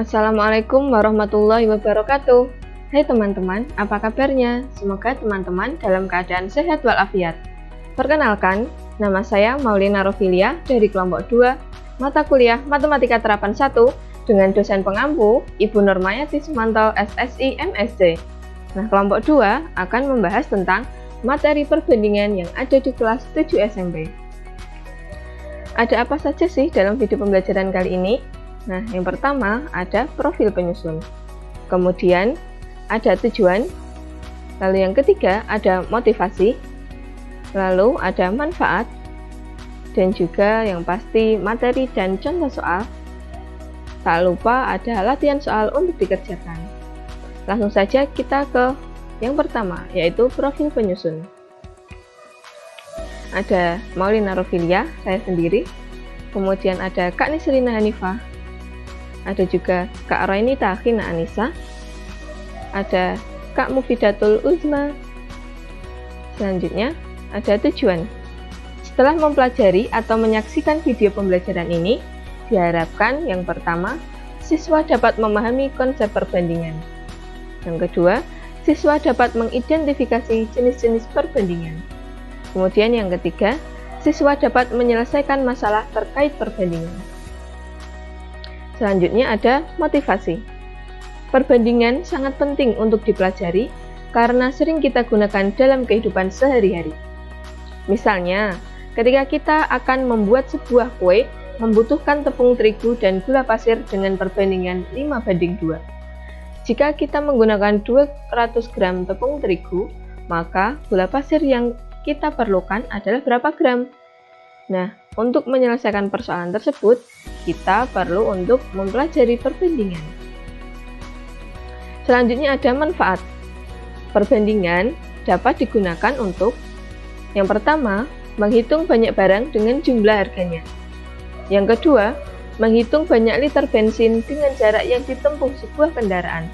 Assalamualaikum warahmatullahi wabarakatuh. Hai teman-teman, apa kabarnya? Semoga teman-teman dalam keadaan sehat walafiat. Perkenalkan, nama saya Maulina Rofilia dari kelompok 2, mata kuliah Matematika Terapan 1 dengan dosen pengampu Ibu Nurmayati Sumanto, SSI, MSc. Nah, kelompok 2 akan membahas tentang materi perbandingan yang ada di kelas 7 SMP. Ada apa saja sih dalam video pembelajaran kali ini? Nah, yang pertama ada profil penyusun, kemudian ada tujuan, lalu yang ketiga ada motivasi, lalu ada manfaat, dan juga yang pasti materi dan contoh soal. Tak lupa ada latihan soal untuk dikerjakan. Langsung saja kita ke yang pertama, yaitu profil penyusun. Ada Maulina Rofilia, saya sendiri, kemudian ada Kak Nisrina Hanifah, ada juga Kak Rainita Khina Anissa, ada Kak Mufidatul Uzma. Selanjutnya ada tujuan. Setelah mempelajari atau menyaksikan video pembelajaran ini, diharapkan yang pertama, siswa dapat memahami konsep perbandingan. Yang kedua, siswa dapat mengidentifikasi jenis-jenis perbandingan. Kemudian yang ketiga, siswa dapat menyelesaikan masalah terkait perbandingan. Selanjutnya ada motivasi. Perbandingan sangat penting untuk dipelajari karena sering kita gunakan dalam kehidupan sehari-hari. Misalnya, ketika kita akan membuat sebuah kue, membutuhkan tepung terigu dan gula pasir dengan perbandingan 5:2. Jika kita menggunakan 200 gram tepung terigu, maka gula pasir yang kita perlukan adalah berapa gram? Nah, untuk menyelesaikan persoalan tersebut, kita perlu untuk mempelajari perbandingan. Selanjutnya ada manfaat. Perbandingan dapat digunakan untuk yang pertama, menghitung banyak barang dengan jumlah harganya. Yang kedua, menghitung banyak liter bensin dengan jarak yang ditempuh sebuah kendaraan.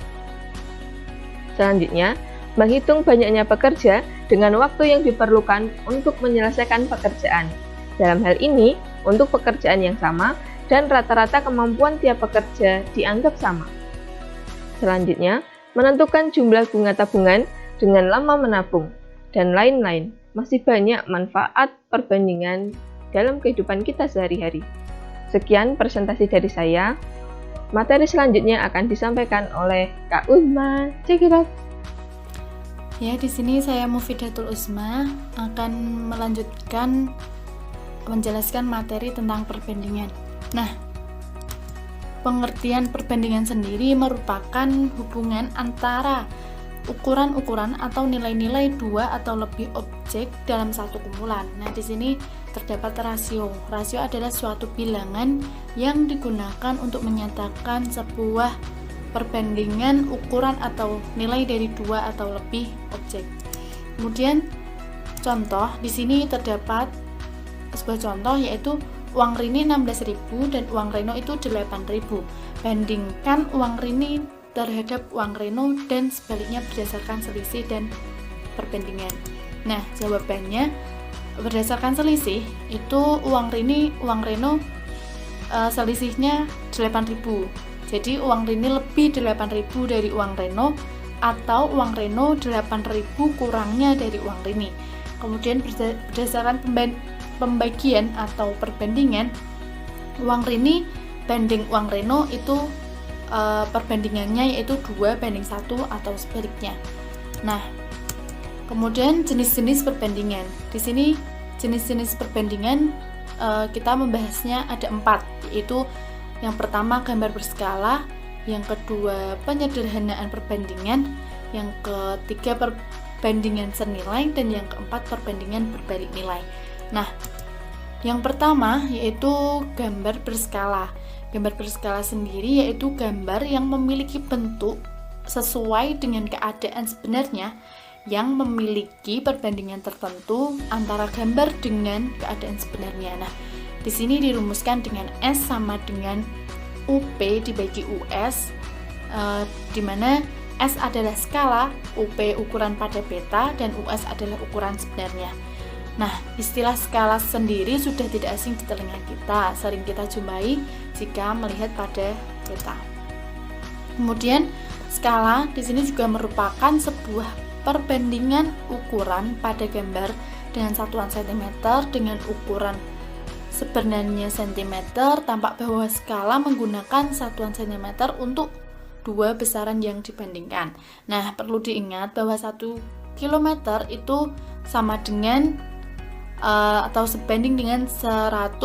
Selanjutnya, menghitung banyaknya pekerja dengan waktu yang diperlukan untuk menyelesaikan pekerjaan. Dalam hal ini, untuk pekerjaan yang sama dan rata-rata kemampuan tiap pekerja dianggap sama. Selanjutnya, menentukan jumlah bunga tabungan dengan lama menabung, dan lain-lain. Masih banyak manfaat perbandingan dalam kehidupan kita sehari-hari. Sekian presentasi dari saya. Materi selanjutnya akan disampaikan oleh Kak Uzma. Check it out. Ya, di sini saya Mufidatul Uzma akan melanjutkan menjelaskan materi tentang perbandingan. Nah, pengertian perbandingan sendiri merupakan hubungan antara ukuran-ukuran atau nilai-nilai dua atau lebih objek dalam satu kumpulan. Nah, di sini terdapat rasio. Rasio adalah suatu bilangan yang digunakan untuk menyatakan sebuah perbandingan ukuran atau nilai dari dua atau lebih objek. Kemudian contoh di sini terdapat sebuah contoh, yaitu uang Rini 16.000 dan uang Reno itu 8.000. Bandingkan uang Rini terhadap uang Reno dan sebaliknya berdasarkan selisih dan perbandingan. Nah, jawabannya berdasarkan selisih itu uang Rini, uang Reno selisihnya 8.000. Jadi uang Rini lebih 8.000 dari uang Reno, atau uang Reno 8.000 kurangnya dari uang Rini. Kemudian berdasarkan pembagian atau perbandingan, uang Rini banding uang Reno itu perbandingannya yaitu 2:1 atau sebaliknya. Nah, kemudian jenis-jenis perbandingan. Di sini jenis-jenis perbandingan kita membahasnya ada 4, yaitu yang pertama gambar berskala, yang kedua penyederhanaan perbandingan, yang ketiga perbandingan senilai, dan yang keempat perbandingan berbalik nilai. Nah, yang pertama yaitu gambar berskala. Gambar berskala sendiri yaitu gambar yang memiliki bentuk sesuai dengan keadaan sebenarnya, yang memiliki perbandingan tertentu antara gambar dengan keadaan sebenarnya. Nah, di sini dirumuskan dengan S sama dengan UP dibagi US, di mana S adalah skala, UP ukuran pada beta, dan US adalah ukuran sebenarnya. Nah, istilah skala sendiri sudah tidak asing di telinga kita, sering kita jumpai jika melihat pada peta. Kemudian skala di sini juga merupakan sebuah perbandingan ukuran pada gambar dengan satuan cm dengan ukuran sebenarnya cm. Tampak bahwa skala menggunakan satuan cm untuk dua besaran yang dibandingkan. Nah, perlu diingat bahwa 1 km itu sama dengan atau sebanding dengan 1000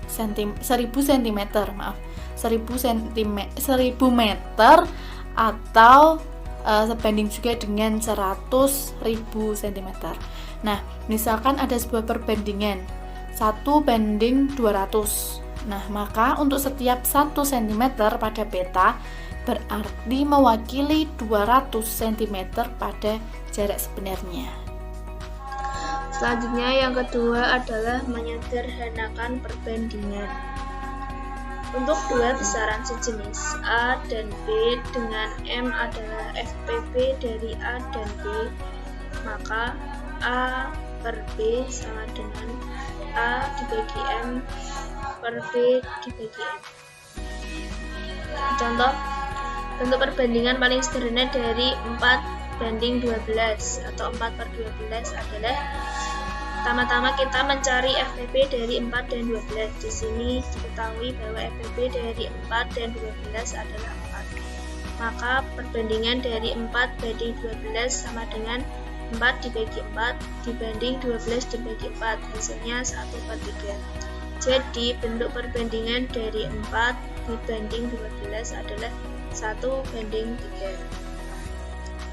cm, maaf, 1000 meter atau sebanding juga dengan 100.000 cm. Nah, misalkan ada sebuah perbandingan 1:200. Nah, maka untuk setiap 1 cm pada peta berarti mewakili 200 cm pada jarak sebenarnya. Selanjutnya yang kedua adalah menyederhanakan perbandingan. Untuk dua besaran sejenis A dan B dengan M adalah FPB dari A dan B, maka A per B sama dengan A dibagi M per B dibagi M. Contoh, bentuk perbandingan paling sederhana dari 4:12 atau 4/12 adalah pertama-tama kita mencari FPB dari 4 dan 12. Di sini diketahui bahwa FPB dari 4 dan 12 adalah 4. Maka perbandingan dari 4:12 sama dengan 4 dibagi 4 dibanding 12 dibagi 4, hasilnya 1/3. Jadi bentuk perbandingan dari 4 dibanding 12 adalah 1:3.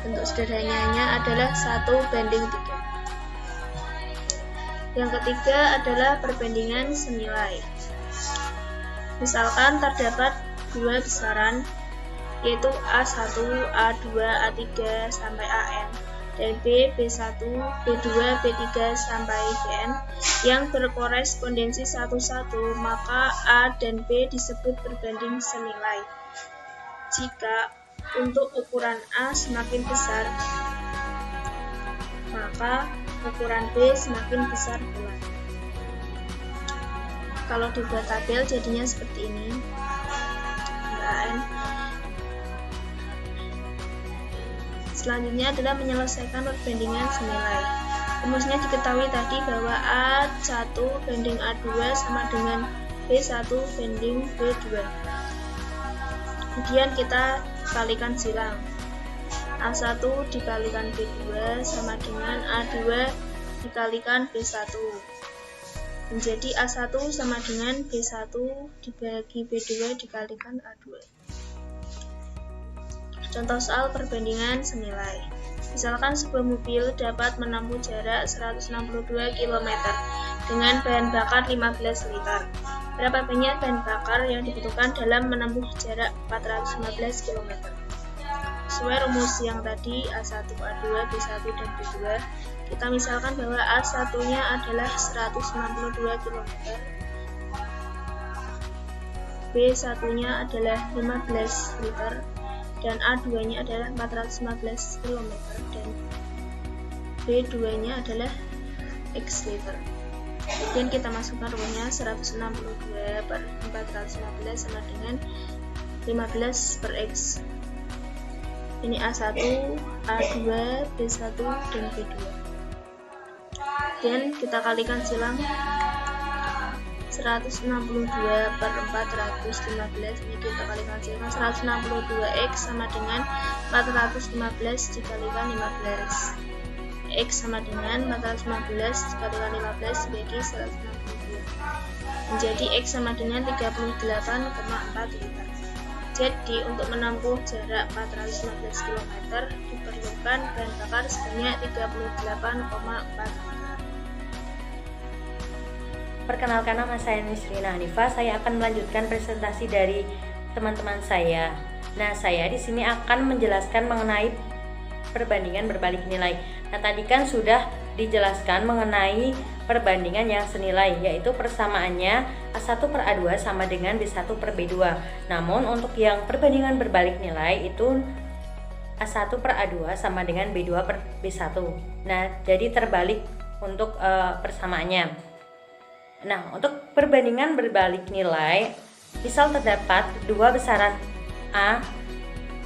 Bentuk sederhananya adalah 1:3. Yang ketiga adalah perbandingan senilai. Misalkan terdapat dua besaran, yaitu A1, A2, A3 sampai AN, dan B, B1, B2, B3 sampai Bn yang berkorespondensi satu-satu, maka A dan B disebut berbanding senilai. Jika untuk ukuran A semakin besar, maka ukuran B semakin besar pula. Kalau dibuat tabel jadinya seperti ini. AN. Selanjutnya adalah menyelesaikan perbandingan senilai. Rumusnya diketahui tadi bahwa A1 banding A2 sama dengan B1 banding B2. Kemudian kita kalikan silang. A1 dikalikan B2 sama dengan A2 dikalikan B1. Menjadi A1 sama dengan B1 dibagi B2 dikalikan A2. Contoh soal perbandingan senilai. Misalkan sebuah mobil dapat menempuh jarak 162 km dengan bahan bakar 15 liter. Berapa banyak bahan bakar yang dibutuhkan dalam menempuh jarak 415 km? Sesuai rumus yang tadi A1, A2, B1, dan B2, kita misalkan bahwa A1-nya adalah 162 km, B1-nya adalah 15 liter, dan A2-nya adalah 415 km, dan B2-nya adalah X liter. Kemudian kita masukkan rumusnya 162/415 sama dengan 15 per X. Ini A1, A2, B1, dan B2. Dan kita kalikan silang 162/415, ini kita kalikan silang 162X sama dengan 415 dikalikan 15. X sama dengan 415 dikalikan 15 dibagi 162. Menjadi X sama dengan 38,4 liter. Jadi untuk menempuh jarak 415 km diperlukan bahan bakar sebanyak 38,4 liter. Perkenalkan, nama saya Nisrina Hanifah. Saya akan melanjutkan presentasi dari teman-teman saya. Nah, saya di sini akan menjelaskan mengenai perbandingan berbalik nilai. Nah, tadi kan sudah dijelaskan mengenai perbandingan yang senilai, yaitu persamaannya A1 per A2 sama dengan B1 per B2. Namun untuk yang perbandingan berbalik nilai itu A1 per A2 sama dengan B2 per B1. Nah, jadi terbalik untuk persamaannya. Nah, untuk perbandingan berbalik nilai, misal terdapat dua besaran A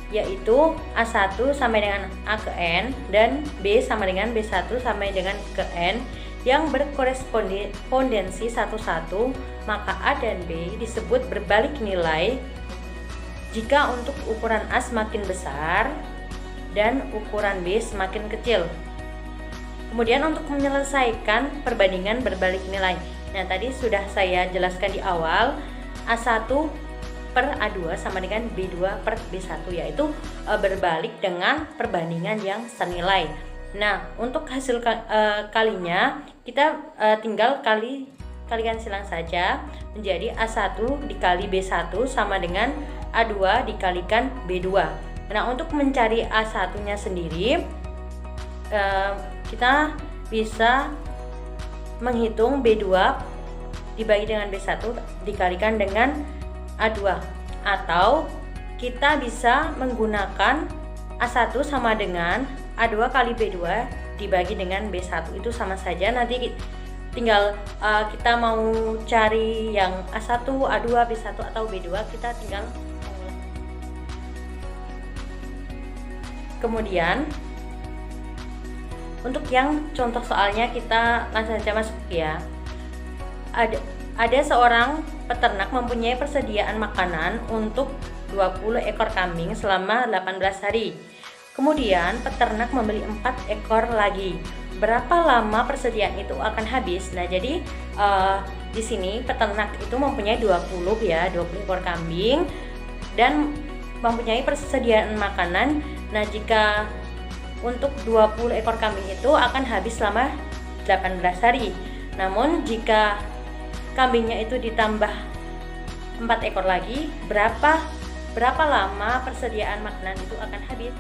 yaitu A1 sampai dengan A ke N dan B sama dengan B1 sampai dengan ke N yang berkorespondensi satu-satu, maka A dan B disebut berbalik nilai jika untuk ukuran A semakin besar dan ukuran B semakin kecil. Kemudian untuk menyelesaikan perbandingan berbalik nilai, nah tadi sudah saya jelaskan di awal, A1 per A2 sama dengan B2 per B1, yaitu berbalik dengan perbandingan yang senilai. Nah, untuk hasil kalinya kita tinggal kalikan silang saja menjadi A1 dikali B1 sama dengan A2 dikalikan B2. Nah, untuk mencari A1 nya sendiri kita bisa menghitung B2 dibagi dengan B1 dikalikan dengan A2, atau kita bisa menggunakan A1 sama dengan A2 kali B2 dibagi dengan B1, itu sama saja. Nanti tinggal kita mau cari yang A1, A2, B1 atau B2, kita tinggal kemudian untuk yang contoh soalnya kita langsung saja masuk ya. Ada seorang peternak mempunyai persediaan makanan untuk 20 ekor kambing selama 18 hari. Kemudian peternak membeli 4 ekor lagi. Berapa lama persediaan itu akan habis? Nah, jadi di sini peternak itu mempunyai 20 ekor kambing dan mempunyai persediaan makanan. Nah, jika untuk 20 ekor kambing itu akan habis selama 18 hari. Namun jika kambingnya itu ditambah 4 ekor lagi, berapa lama persediaan makanan itu akan habis?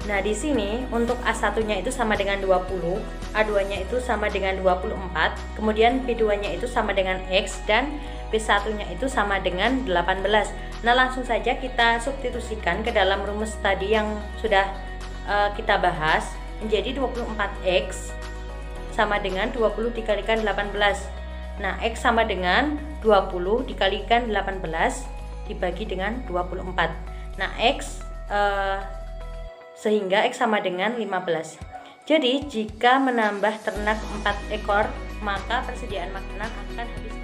Nah, di sini untuk A1-nya itu sama dengan 20, A2-nya itu sama dengan 24, kemudian B2-nya itu sama dengan X dan B1-nya itu sama dengan 18. Nah, langsung saja kita substitusikan ke dalam rumus tadi yang sudah kita bahas, menjadi 24X sama dengan 20 dikalikan 18. Nah, X sama dengan 20 dikalikan 18 dibagi dengan 24. Nah, X sehingga X sama dengan 15. Jadi, jika menambah ternak 4 ekor, maka persediaan makanan akan habis.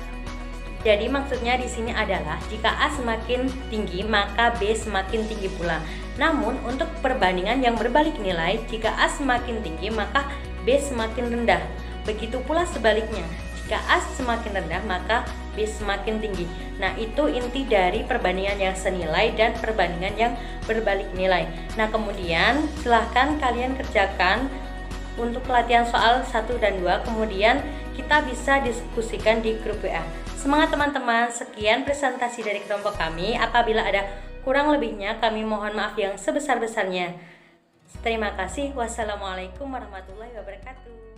Jadi, maksudnya di sini adalah jika A semakin tinggi, maka B semakin tinggi pula. Namun, untuk perbandingan yang berbalik nilai, jika A semakin tinggi, maka B semakin rendah. Begitu pula sebaliknya. Jika A semakin rendah, maka B semakin tinggi. Nah, itu inti dari perbandingan yang senilai dan perbandingan yang berbalik nilai. Nah, kemudian silahkan kalian kerjakan untuk pelatihan soal 1 dan 2. Kemudian kita bisa diskusikan di grup WA. Semangat teman-teman, sekian presentasi dari kelompok kami. Apabila ada kurang lebihnya, kami mohon maaf yang sebesar-besarnya. Terima kasih. Wassalamualaikum warahmatullahi wabarakatuh.